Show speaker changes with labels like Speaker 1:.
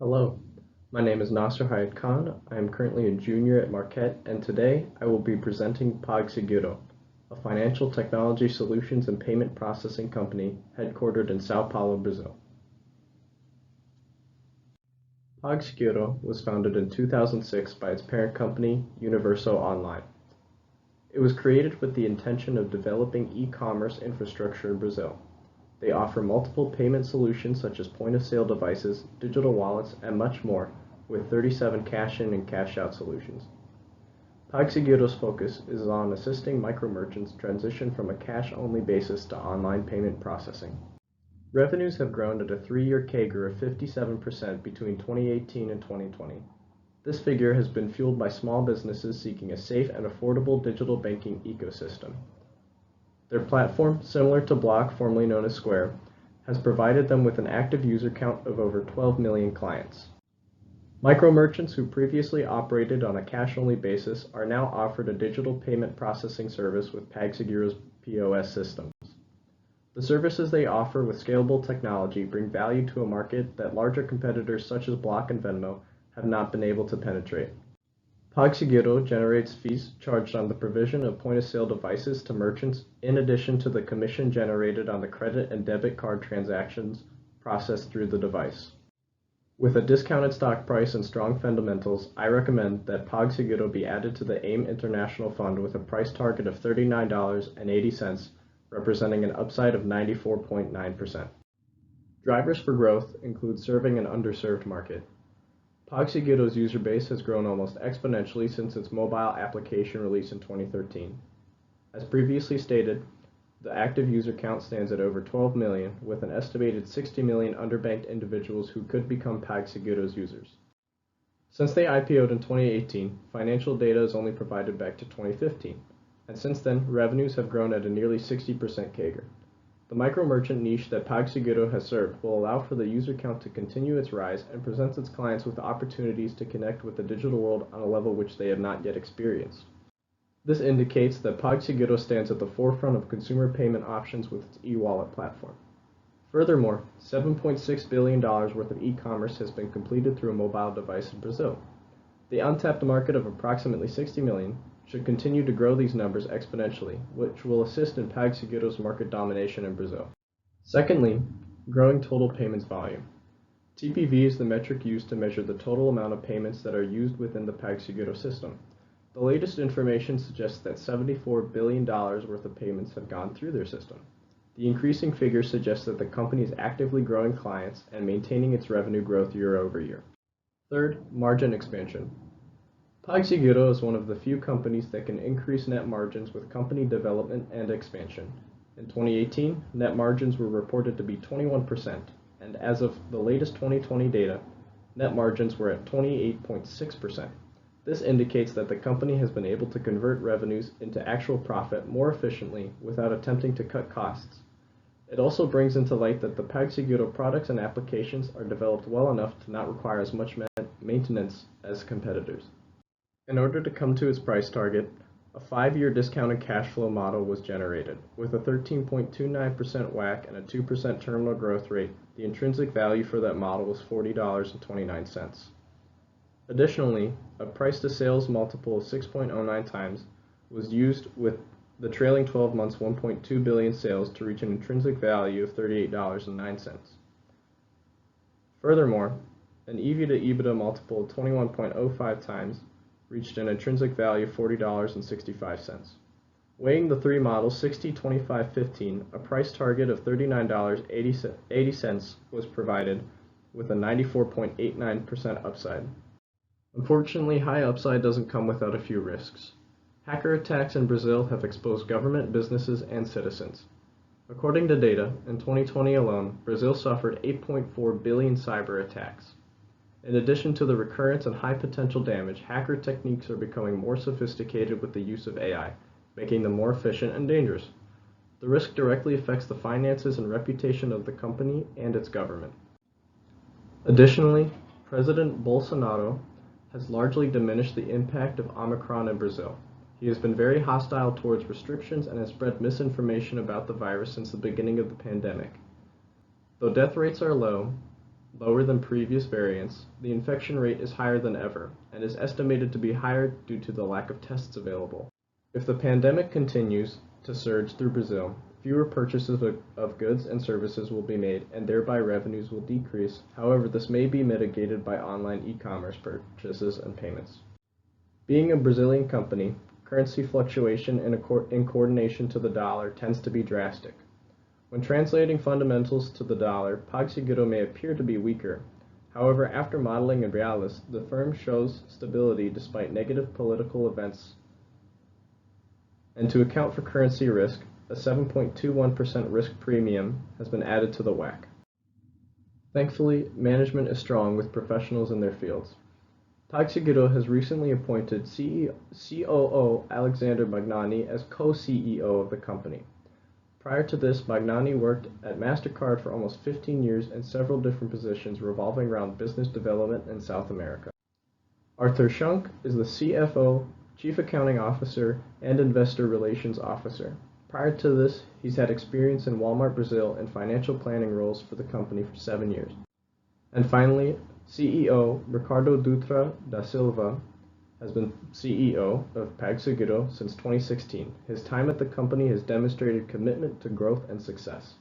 Speaker 1: Hello, my name is Nasser Hyat-Khan. I am currently a junior at Marquette, and today I will be presenting PagSeguro, a financial technology solutions and payment processing company headquartered in Sao Paulo, Brazil. PagSeguro was founded in 2006 by its parent company, Universo Online. It was created with the intention of developing e-commerce infrastructure in Brazil. They offer multiple payment solutions such as point-of-sale devices, digital wallets, and much more, with 37 cash-in and cash-out solutions. PagSeguro's focus is on assisting micro-merchants transition from a cash-only basis to online payment processing. Revenues have grown at a 3-year CAGR of 57% between 2018 and 2020. This figure has been fueled by small businesses seeking a safe and affordable digital banking ecosystem. Their platform, similar to Block, formerly known as Square, has provided them with an active user count of over 12 million clients. Micro-merchants who previously operated on a cash-only basis are now offered a digital payment processing service with PagSeguro's POS systems. The services they offer with scalable technology bring value to a market that larger competitors such as Block and Venmo have not been able to penetrate. PagSeguro generates fees charged on the provision of point-of-sale devices to merchants in addition to the commission generated on the credit and debit card transactions processed through the device. With a discounted stock price and strong fundamentals, I recommend that PagSeguro be added to the AIM International Fund with a price target of $39.80, representing an upside of 94.9%. Drivers for growth include serving an underserved market. PagSeguro's user base has grown almost exponentially since its mobile application release in 2013. As previously stated, the active user count stands at over 12 million, with an estimated 60 million underbanked individuals who could become PagSeguro's users. Since they IPO'd in 2018, financial data is only provided back to 2015, and since then, revenues have grown at a nearly 60% CAGR. The micro-merchant niche that PagSeguro has served will allow for the user count to continue its rise and presents its clients with opportunities to connect with the digital world on a level which they have not yet experienced. This indicates that PagSeguro stands at the forefront of consumer payment options with its e-wallet platform. Furthermore, $7.6 billion worth of e-commerce has been completed through a mobile device in Brazil. The untapped market of approximately 60 million should continue to grow these numbers exponentially, which will assist in PagSeguro's market domination in Brazil. Secondly, growing total payments volume. TPV is the metric used to measure the total amount of payments that are used within the PagSeguro system. The latest information suggests that $74 billion worth of payments have gone through their system. The increasing figure suggests that the company is actively growing clients and maintaining its revenue growth year over year. Third, margin expansion. PagSeguro is one of the few companies that can increase net margins with company development and expansion. In 2018, net margins were reported to be 21%, and as of the latest 2020 data, net margins were at 28.6%. This indicates that the company has been able to convert revenues into actual profit more efficiently without attempting to cut costs. It also brings into light that the PagSeguro products and applications are developed well enough to not require as much maintenance as competitors. In order to come to its price target, a 5-year discounted cash flow model was generated. With a 13.29% WACC and a 2% terminal growth rate, the intrinsic value for that model was $40.29. Additionally, a price-to-sales multiple of 6.09 times was used with the trailing 12 months 1.2 billion sales to reach an intrinsic value of $38.09. Furthermore, an EV to EBITDA multiple of 21.05 times reached an intrinsic value of $40.65. Weighing the three models 60, 25, 15, a price target of $39.80 was provided with a 94.89% upside. Unfortunately, high upside doesn't come without a few risks. Hacker attacks in Brazil have exposed government, businesses, and citizens. According to data, in 2020 alone, Brazil suffered 8.4 billion cyber attacks. In addition to the recurrence and high potential damage, hacker techniques are becoming more sophisticated with the use of AI, making them more efficient and dangerous. The risk directly affects the finances and reputation of the company and its government. Additionally, President Bolsonaro has largely diminished the impact of Omicron in Brazil. He has been very hostile towards restrictions and has spread misinformation about the virus since the beginning of the pandemic. Though death rates are low, lower than previous variants, the infection rate is higher than ever, and is estimated to be higher due to the lack of tests available. If the pandemic continues to surge through Brazil, fewer purchases of goods and services will be made, and thereby revenues will decrease. However, this may be mitigated by online e-commerce purchases and payments. Being a Brazilian company, currency fluctuation in coordination to the dollar tends to be drastic. When translating fundamentals to the dollar, PagSeguro may appear to be weaker. However, after modeling in Realis, the firm shows stability despite negative political events. And to account for currency risk, a 7.21% risk premium has been added to the WACC. Thankfully, management is strong with professionals in their fields. PagSeguro has recently appointed COO Alexander Magnani as co-CEO of the company. Prior to this, Magnani worked at MasterCard for almost 15 years in several different positions revolving around business development in South America. Arthur Schunk is the CFO, Chief Accounting Officer, and Investor Relations Officer. Prior to this, he's had experience in Walmart Brazil and financial planning roles for the company for 7 years. And finally, CEO Ricardo Dutra da Silva has been CEO of PagSeguro since 2016. His time at the company has demonstrated commitment to growth and success.